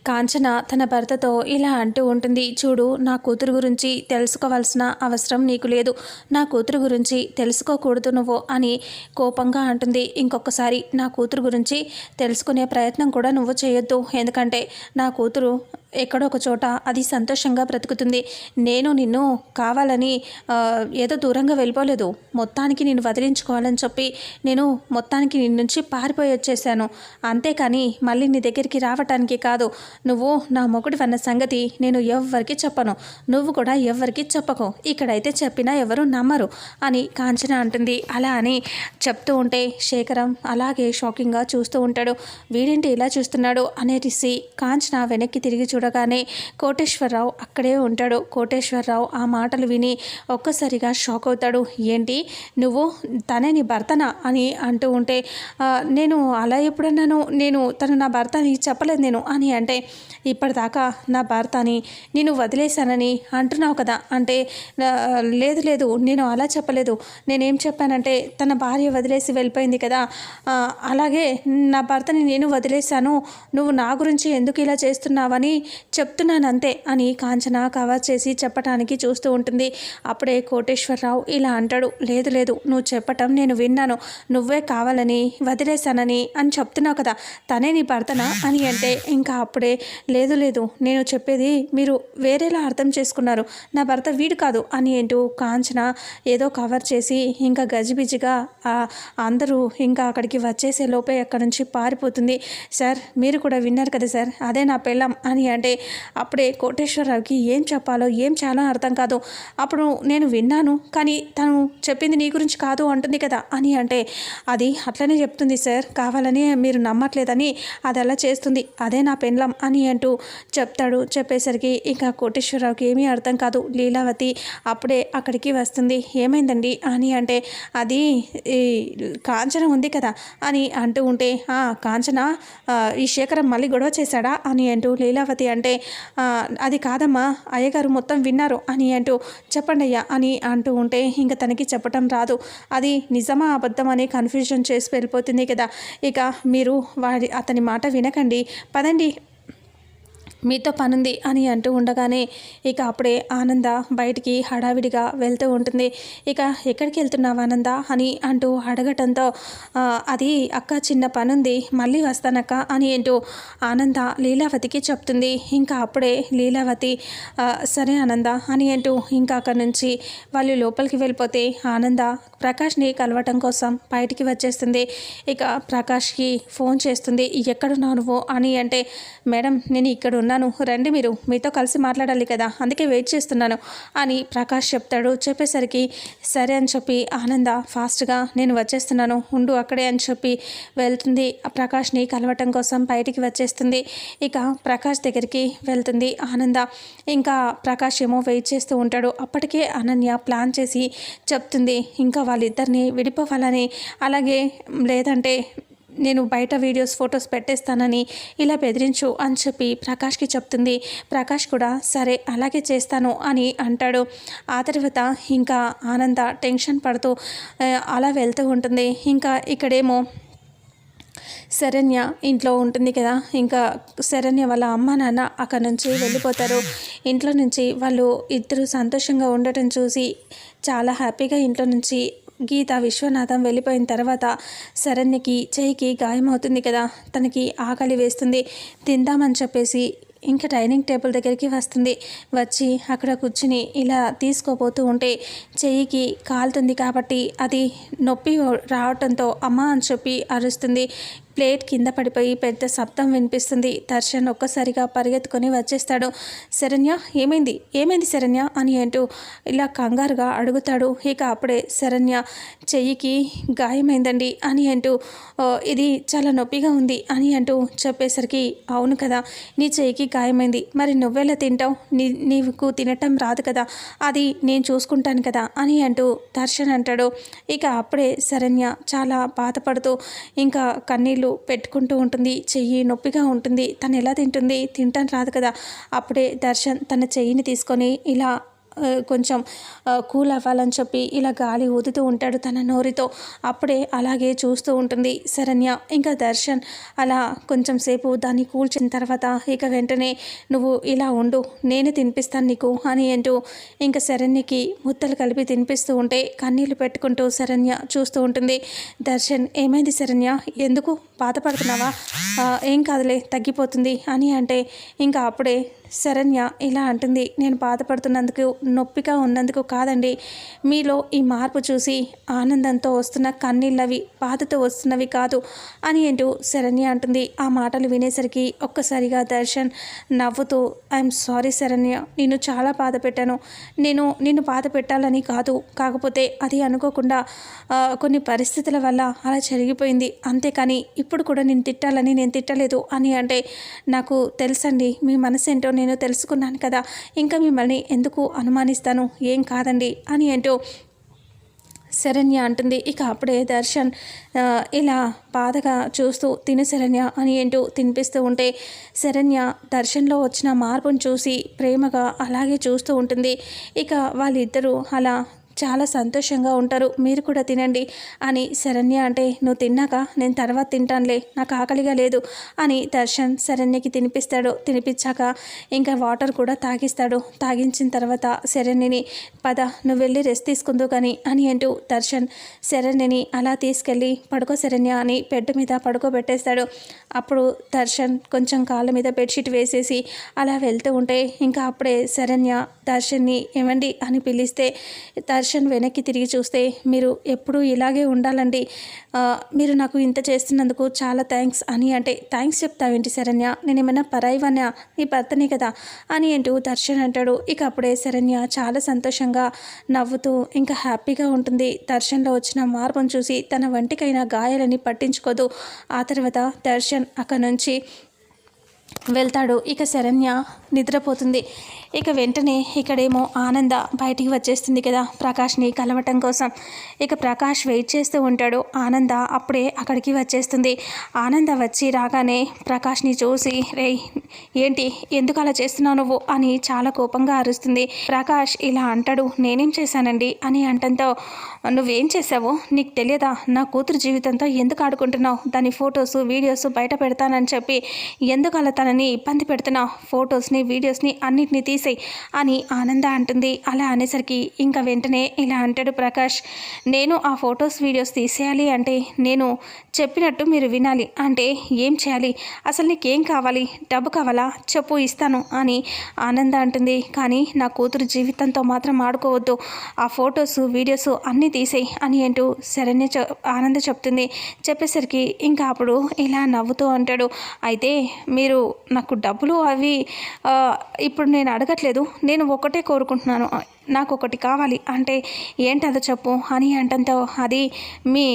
కాంచన తన భర్తతో ఇలా అంటూ ఉంటుంది. చూడు, నా కూతురు గురించి తెలుసుకోవాల్సిన అవసరం నీకు లేదు, నా కూతురు గురించి తెలుసుకోకూడదు నువ్వు అని కోపంగా అంటుంది. ఇంకొకసారి నా కూతురు గురించి తెలుసుకునే ప్రయత్నం కూడా నువ్వు చేయొద్దు. ఎందుకంటే నా కూతురు ఎక్కడో ఒక చోట అది సంతోషంగా బ్రతుకుతుంది. నేను నిన్ను కావాలని ఏదో దూరంగా వెళ్ళిపోలేదు, మొత్తానికి నిన్ను వదిలించుకోవాలని చెప్పి నేను మొత్తానికి నీ నుంచి పారిపోయి వచ్చేసాను. అంతేకాని మళ్ళీ నీ దగ్గరికి రావటానికి కాదు. నువ్వు నా మొగుడు అన్న సంగతి నేను ఎవ్వరికి చెప్పను, నువ్వు కూడా ఎవ్వరికి చెప్పకు. ఇక్కడైతే చెప్పినా ఎవరు నమ్మరు అని కాంచన అంటుంది. అలా అని చెప్తూ ఉంటే శేఖరం అలాగే షాకింగ్గా చూస్తూ ఉంటాడు. వీడేంటి ఇలా చూస్తున్నాడు అనేసి కాంచన వెనక్కి తిరిగి చూడగానే కోటేశ్వరరావు అక్కడే ఉంటాడు. కోటేశ్వరరావు ఆ మాటలు విని ఒక్కసారిగా షాక్ అవుతాడు. ఏంటి, నువ్వు తనే నీ భర్తనా అని అంటూ ఉంటే నేను అలా ఎప్పుడన్నాను, తను నా భర్త అని చెప్పలేదు నేను అని అంటే, ఇప్పటిదాకా నా భర్త అని నేను వదిలేశానని అంటున్నావు కదా అంటే, లేదు నేను అలా చెప్పలేదు. నేనేం చెప్పానంటే తన భార్య వదిలేసి వెళ్ళిపోయింది కదా, అలాగే నా భర్తని నేను వదిలేశాను, నువ్వు నా గురించి ఎందుకు ఇలా చేస్తున్నావని చెప్తున్నాను అంతే అని కాంచన కవర్ చేసి చెప్పడానికి చూస్తూ ఉంటుంది. అప్పుడే కోటేశ్వరరావు ఇలా అంటాడు. లేదు నువ్వు చెప్పటం నేను విన్నాను, నువ్వే కావాలని వదిలేశానని అని చెప్తున్నావు కదా, తనే నీ భర్తనా అని అంటే, ఇంకా అప్పుడే లేదు నేను చెప్పేది మీరు వేరేలా అర్థం చేసుకున్నారు, నా భర్త వీడు కాదు అని అంటూ కాంచన ఏదో కవర్ చేసి ఇంకా గజిబిజిగా అందరూ ఇంకా అక్కడికి వచ్చేసే లోపే అక్కడి నుంచి పారిపోతుంది. సార్, మీరు కూడా విన్నారు కదా సార్, అదే నా పెళ్ళం అని అంటే, అప్పుడే కోటేశ్వరరావుకి ఏం చెప్పాలో ఏం చాలా అర్థం కాదు. అప్పుడు నేను విన్నాను, కానీ తను చెప్పింది నీ గురించి కాదు అంటుంది కదా అని అంటే, అది అట్లనే చెప్తుంది సార్, కావాలని మీరు నమ్మట్లేదని అది అలా చేస్తుంది, అదే నా పెళ్ళం అని అంటూ చెప్తాడు. చెప్పేసరికి ఇంకా కోటేశ్వరరావుకి ఏమీ అర్థం కాదు. లీలావతి అప్పుడే అక్కడికి వస్తుంది. ఏమైందండి అని అంటే, అది కాంచన ఉంది కదా అని అంటూ ఉంటే, కాంచన ఈ శేఖరం మళ్ళీ గొడవ చేశాడా అని అంటూ లీలావతి అంటే, అది కాదమ్మా, అయ్యగారు మొత్తం విన్నారు అని అంటూ చెప్పండి అయ్యా అని అంటూ ఉంటే, ఇంకా తనకి చెప్పటం రాదు. అది నిజమా అబద్ధం అని కన్ఫ్యూజన్ చేసి వెళ్ళిపోతుంది కదా. ఇక మీరు అతని మాట వినకండి, పదండి మీతో పనుంది అని అంటూ ఉండగానే ఇక అప్పుడే ఆనంద బయటికి హడావిడిగా వెళ్తూ ఉంటుంది. ఇక ఎక్కడికి వెళ్తున్నావు ఆనంద అని అంటూ అడగటంతో, అది అక్క చిన్న పనుంది, మళ్ళీ వస్తానక్క అని అంటూ ఆనంద లీలావతికి చెప్తుంది. ఇంకా అప్పుడే లీలావతి సరే ఆనంద అని అంటూ ఇంకా అక్కడి నుంచి వాళ్ళు లోపలికి వెళ్ళిపోతే ఆనంద ప్రకాష్ని కలవటం కోసం బయటికి వచ్చేస్తుంది. ఇక ప్రకాష్కి ఫోన్ చేస్తుంది. ఎక్కడున్నావు నువ్వు అని అంటే, మేడం నేను ఇక్కడ ఉన్నాను, రండి, మీరు మీతో కలిసి మాట్లాడాలి కదా, అందుకే వెయిట్ చేస్తున్నాను అని ప్రకాష్ చెప్తాడు. చెప్పేసరికి సరే అని చెప్పి ఆనంద ఫాస్ట్గా నేను వచ్చేస్తున్నాను ఉండు అక్కడే అని చెప్పి వెళ్తుంది. ప్రకాష్ని కలవటం కోసం బయటికి వచ్చేస్తుంది. ఇక ప్రకాష్ దగ్గరికి వెళ్తుంది ఆనంద. ఇంకా ప్రకాష్ ఏమో వెయిట్ చేస్తూ ఉంటాడు. అప్పటికే అనన్య ప్లాన్ చేసి చెప్తుంది, ఇంకా వాళ్ళిద్దరిని విడిపోవాలని, అలాగే లేదంటే నేను బయట వీడియోస్ ఫొటోస్ పెట్టేస్తానని ఇలా బెదిరించు అని చెప్పి ప్రకాష్కి చెప్తుంది. ప్రకాష్ కూడా సరే అలాగే చేస్తాను అని అంటాడు. ఆ తర్వాత ఇంకా ఆనంద టెన్షన్ పడుతూ అలా వెళ్తూ ఉంటుంది. ఇంకా ఇక్కడేమో శరణ్య ఇంట్లో ఉంటుంది కదా. ఇంకా శరణ్య వాళ్ళ అమ్మ నాన్న అక్కడ నుంచి వెళ్ళిపోతారు. ఇంట్లో నుంచి వాళ్ళు ఇద్దరు సంతోషంగా ఉండటం చూసి చాలా హ్యాపీగా ఇంట్లో నుంచి గీత విశ్వనాథం వెళ్ళిపోయిన తర్వాత శరణ్యకి చేయికి గాయమవుతుంది కదా, తనకి ఆకలి వేస్తుంది, తిందామని చెప్పేసి ఇంకా డైనింగ్ టేబుల్ దగ్గరికి వస్తుంది. వచ్చి అక్కడ కూర్చుని ఇలా తీసుకోపోతూ ఉంటే చెయ్యికి కాలుతుంది కాబట్టి అది నొప్పి రావటంతో అమ్మ అని చెప్పి అరుస్తుంది. ప్లేట్ కింద పడిపోయి పెద్ద శబ్దం వినిపిస్తుంది. దర్శన్ ఒక్కసారిగా పరిగెత్తుకొని వచ్చేస్తాడు. శరణ్య ఏమైంది శరణ్య అని అంటూ ఇలా కంగారుగా అడుగుతాడు. ఇక అప్పుడే శరణ్య చెయ్యికి గాయమైందండి అని అంటూ, ఇది చాలా నొప్పిగా ఉంది అని అంటూ చెప్పేసరికి, అవును కదా, నీ చెయ్యికి గాయమైంది, మరి నువ్వెలా తింటావు, నీకు తినటం రాదు కదా, అది నేను చూసుకుంటాను కదా అని అంటూ దర్శన్ అంటాడు. ఇక అప్పుడే శరణ్య చాలా బాధపడుతూ ఇంకా కన్నీళ్ళు పెట్టుకుంటూ ఉంటుంది. చెయ్యి నొప్పిగా ఉంటుంది, తను ఎలా తింటుంది, తింటాను రాదు కదా. అప్పుడే దర్శన్ తన చెయ్యిని తీసుకొని ఇలా కొంచెం కూల్ అవ్వాలని చెప్పి ఇలా గాలి ఊదుతూ ఉంటాడు తన నోరితో. అప్పుడే అలాగే చూస్తూ ఉంటుంది శరణ్య. ఇంకా దర్శన్ అలా కొంచెం సేపు దాన్ని కూల్చిన తర్వాత ఇక వెంటనే నువ్వు ఇలా ఉండు, నేనే తినిపిస్తాను నీకు అని అంటూ ఇంకా శరణ్యకి ముద్దలు కలిపి తినిపిస్తూ ఉంటే కన్నీళ్లు పెట్టుకుంటూ శరణ్య చూస్తూ ఉంటుంది. దర్శన్, ఏమైంది శరణ్య, ఎందుకు బాధపడుతున్నావా? ఏం కాదులే, తగ్గిపోతుంది అని అంటే ఇంకా అప్పుడే శరణ్య ఇలా అంటుంది, నేను బాధపడుతున్నందుకు, నొప్పిగా ఉన్నందుకు కాదండి, మీలో ఈ మార్పు చూసి ఆనందంతో వస్తున్న కన్నీళ్ళవి బాధతో వస్తున్నవి కాదు అని అంటూ శరణ్య అంటుంది. ఆ మాటలు వినేసరికి ఒక్కసారిగా దర్శన్ నవ్వుతూ, ఐఎమ్ సారీ శరణ్య, నేను చాలా బాధ పెట్టాను, నేను నిన్ను బాధ పెట్టాలని కాదు, కాకపోతే అది అనుకోకుండా కొన్ని పరిస్థితుల వల్ల అలా జరిగిపోయింది, అంతేకాని ఇప్పుడు కూడా నేను తిట్టాలని నేను తిట్టలేదు అని అంటే, నాకు తెలుసండి మీ మనసు ఏంటో నేను తెలుసుకున్నాను కదా, ఇంకా మిమ్మల్ని ఎందుకు అనుమానిస్తాను, ఏం కాదండి అని అంటూ శరణ్య అంటుంది. ఇక అప్పుడే దర్శన్ ఇలా బాధగా చూస్తూ తిను శరణ్య అని అంటూ తినిపిస్తూ ఉంటే శరణ్య దర్శన్లో వచ్చిన మార్పును చూసి ప్రేమగా అలాగే చూస్తూ ఉంటుంది. ఇక వాళ్ళిద్దరూ అలా చాలా సంతోషంగా ఉంటారు. మీరు కూడా తినండి అని శరణ్య అంటే, నువ్వు తిన్నాక నేను తర్వాత తింటానులే, నాకు ఆకలిగా లేదు అని దర్శన్ శరణ్యకి తినిపిస్తాడు. తినిపించాక ఇంకా వాటర్ కూడా తాగిస్తాడు. తాగించిన తర్వాత శరణ్యని, పద నువ్వు వెళ్ళి రెస్ట్ తీసుకుందు కానీ అని అంటూ దర్శన్ శరణ్యని అలా తీసుకెళ్ళి పడుకో శరణ్య అని బెడ్ మీద పడుకోబెట్టేస్తాడు. అప్పుడు దర్శన్ కొంచెం కాళ్ళ మీద బెడ్షీట్ వేసేసి అలా వెళ్తూ ఉంటే ఇంకా అప్పుడే శరణ్య దర్శన్ని ఏమండి అని పిలిస్తే దర్శన్ వెనక్కి తిరిగి చూస్తే, మీరు ఎప్పుడూ ఇలాగే ఉండాలండి, మీరు నాకు ఇంత చేస్తున్నందుకు చాలా థ్యాంక్స్ అని అంటే, థ్యాంక్స్ చెప్తావేంటి శరణ్య, నేను ఏమైనా పరాయివన్నా, నీ భర్తనే కదా అని అంటూ దర్శన్ అంటాడు. ఇక అప్పుడే శరణ్య చాలా సంతోషంగా నవ్వుతూ ఇంకా హ్యాపీగా ఉంటుంది. దర్శన్లో వచ్చిన మార్పును చూసి తన వంటికైన గాయాలని పట్టించుకోదు. ఆ తర్వాత దర్శన్ అక్కడి నుంచి వెళ్తాడు. ఇక శరణ్య నిద్రపోతుంది. ఇక వెంటనే ఇక్కడేమో ఆనంద బయటికి వచ్చేస్తుంది కదా ప్రకాష్ని కలవటం కోసం. ఇక ప్రకాష్ వెయిట్ చేస్తూ ఉంటాడు. ఆనంద అప్పుడే అక్కడికి వచ్చేస్తుంది. ఆనంద వచ్చి రాగానే ప్రకాష్ని చూసి, రే ఏంటి, ఎందుకు అలా చేస్తున్నావు నువ్వు అని చాలా కోపంగా అరుస్తుంది. ప్రకాష్ ఇలా అంటాడు, నేనేం చేశానండి అని అంటంతో, నువ్వేం చేసావో నీకు తెలియదా, నా కూతురు జీవితంతో ఎందుకు ఆడుకుంటున్నావు, దాని ఫొటోస్ వీడియోస్ బయట పెడతానని చెప్పి ఎందుకు అలా తనని ఇబ్బంది పెడుతున్నావు, ఫొటోస్ని వీడియోస్ని అన్నిటినీ తీసేయి అని ఆనంద అంటుంది. అలా అనేసరికి ఇంకా వెంటనే ఇలా అంటాడు ప్రకాష్, నేను ఆ ఫొటోస్ వీడియోస్ తీసేయాలి అంటే నేను చెప్పినట్టు మీరు వినాలి, అంటే ఏం చేయాలి, అసలు నీకేం కావాలి, డబ్బు కావాలా చెప్పు ఇస్తాను అని ఆనంద అంటుంది. కానీ నా కూతురు జీవితంతో మాత్రం ఆడుకోవద్దు, ఆ ఫొటోస్ వీడియోస్ అన్నీ తీసేయి అని అంటూ శరణ్య ఆనంద చెప్తుంది. చెప్పేసరికి ఇంకా అప్పుడు ఇలా నవ్వుతూ అంటాడు, అయితే మీరు నాకు డబ్బులు అవి ఇప్పుడు నేను అడగట్లేదు, నేను ఒకటే కోరుకుంటున్నాను, నాకు ఒకటి కావాలి అంటే ఏంటదో చెప్పు అని అంటంతో, అది మీ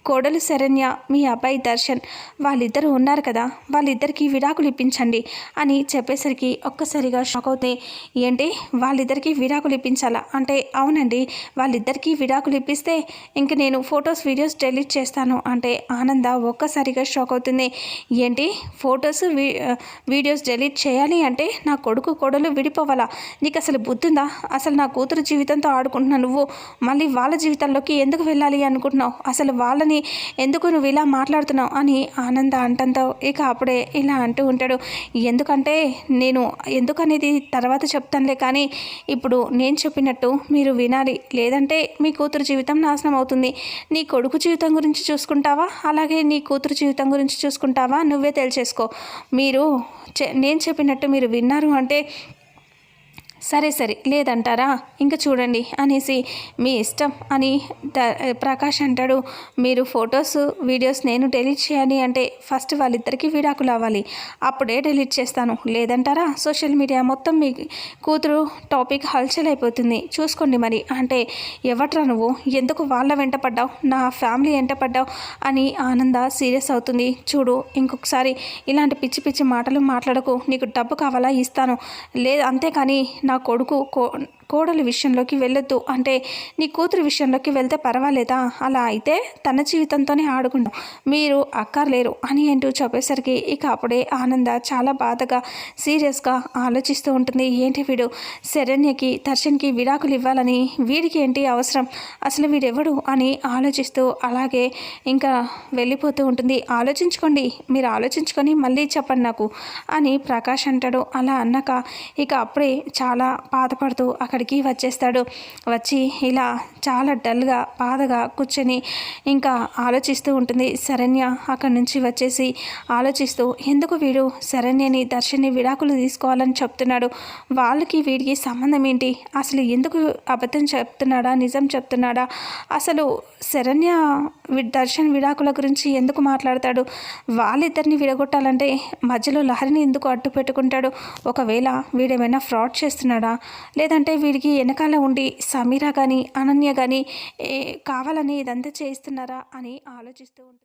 కోడలు శరణ్య, మీ అబ్బాయి దర్శన్ వాళ్ళిద్దరూ ఉన్నారు కదా, వాళ్ళిద్దరికీ విడాకులు ఇప్పించండి అని చెప్పేసరికి ఒక్కసారిగా షాక్ అవుతాయి. ఏంటి, వాళ్ళిద్దరికీ విడాకులు ఇప్పించాలా అంటే, అవునండి, వాళ్ళిద్దరికీ విడాకులు ఇప్పిస్తే ఇంక నేను ఫొటోస్ వీడియోస్ డిలీట్ చేస్తాను అంటే ఆనంద ఒక్కసారిగా షాక్ అవుతుంది. ఏంటి, ఫొటోస్ వీడియోస్ డిలీట్ చేయాలి అంటే నా కొడుకు కోడలు విడిపోవాలా, నీకు అసలు బుద్ధుందా, అసలు నా కూతురు జీవితంతో ఆడుకుంటున్నా నువ్వు మళ్ళీ వాళ్ళ జీవితంలోకి ఎందుకు వెళ్ళాలి అనుకుంటున్నావు, అసలు వాళ్ళని ఎందుకు నువ్వు ఇలా మాట్లాడుతున్నావు అని ఆనంద అంటంతో ఇక అప్పుడే ఇలా అంటూ ఉంటాడు. ఎందుకంటే నేను ఎందుకనేది తర్వాత చెప్తానులే, కానీ ఇప్పుడు నేను చెప్పినట్టు మీరు వినాలి, లేదంటే మీ కూతురు జీవితం నాశనం అవుతుంది. నీ కొడుకు జీవితం గురించి చూసుకుంటావా, అలాగే నీ కూతురు జీవితం గురించి చూసుకుంటావా, నువ్వే తెలిసేసుకో. మీరు నేను చెప్పినట్టు మీరు విన్నారు అంటే సరే సరే, లేదంటారా ఇంకా చూడండి అనేసి మీ ఇష్టం అని ప్రకాష్ అంటాడు. మీరు ఫొటోస్ వీడియోస్ నేను డిలీట్ చేయాలి అంటే ఫస్ట్ వాళ్ళిద్దరికీ విడాకులు అవ్వాలి, అప్పుడే డిలీట్ చేస్తాను, లేదంటారా సోషల్ మీడియా మొత్తం మీ కూతురు టాపిక్ హల్చల్ అయిపోతుంది, చూసుకోండి మరి అంటే, ఎవట్రా నువ్వు, ఎందుకు వాళ్ళ వెంట పడ్డావు, నా ఫ్యామిలీ వెంట పడ్డావు అని ఆనంద సీరియస్ అవుతుంది. చూడు, ఇంకొకసారి ఇలాంటి పిచ్చి పిచ్చి మాటలు మాట్లాడకు, నీకు డబ్బు కావాలా ఇస్తాను, లేదు అంతేకాని నా కోడలి విషయంలోకి వెళ్ళొద్దు అంటే నీ కూతురు విషయంలోకి వెళ్తే పర్వాలేదా, అలా అయితే తన జీవితంతోనే ఆడుకుంటాం, మీరు అక్కర్లేరు అని అంటూ చెప్పేసరికి ఇక అప్పుడే ఆనంద చాలా బాధగా సీరియస్గా ఆలోచిస్తూ ఉంటుంది. ఏంటి వీడు శరణ్యకి దర్శన్కి విడాకులు ఇవ్వాలని వీడికి ఏంటి అవసరం, అసలు వీడెవడు అని ఆలోచిస్తూ అలాగే ఇంకా వెళ్ళిపోతూ ఉంటుంది. ఆలోచించుకోండి, మీరు ఆలోచించుకొని మళ్ళీ చెప్పండి నాకు అని ప్రకాష్ అంటాడు. అలా అన్నాక ఇక అప్పుడే చాలా బాధపడుతూ అక్కడికి వచ్చేస్తాడు. వచ్చి ఇలా చాలా డల్గా బాధగా కూర్చొని ఇంకా ఆలోచిస్తూ ఉంటుంది. శరణ్య అక్కడి నుంచి వచ్చేసి ఆలోచిస్తూ ఎందుకు వీడు శరణ్యని దర్శన్ని విడాకులు తీసుకోవాలని చెప్తున్నాడు, వాళ్ళకి వీడికి సంబంధం ఏంటి, అసలు ఎందుకు అబద్ధం చెప్తున్నాడా నిజం చెప్తున్నాడా, అసలు శరణ్య దర్శన్ విడాకుల గురించి ఎందుకు మాట్లాడతాడు, వాళ్ళిద్దరిని విడగొట్టాలంటే మధ్యలో లహరిని ఎందుకు అడ్డు పెట్టుకుంటాడు, ఒకవేళ వీడేమైనా ఫ్రాడ్ చేస్తున్నాడా, లేదంటే వీడికి వెనకాల ఉండి సమీరా కానీ అనన్య కానీ కావాలని ఇదంతా చేస్తున్నారా అని ఆలోచిస్తూ ఉంటుంది.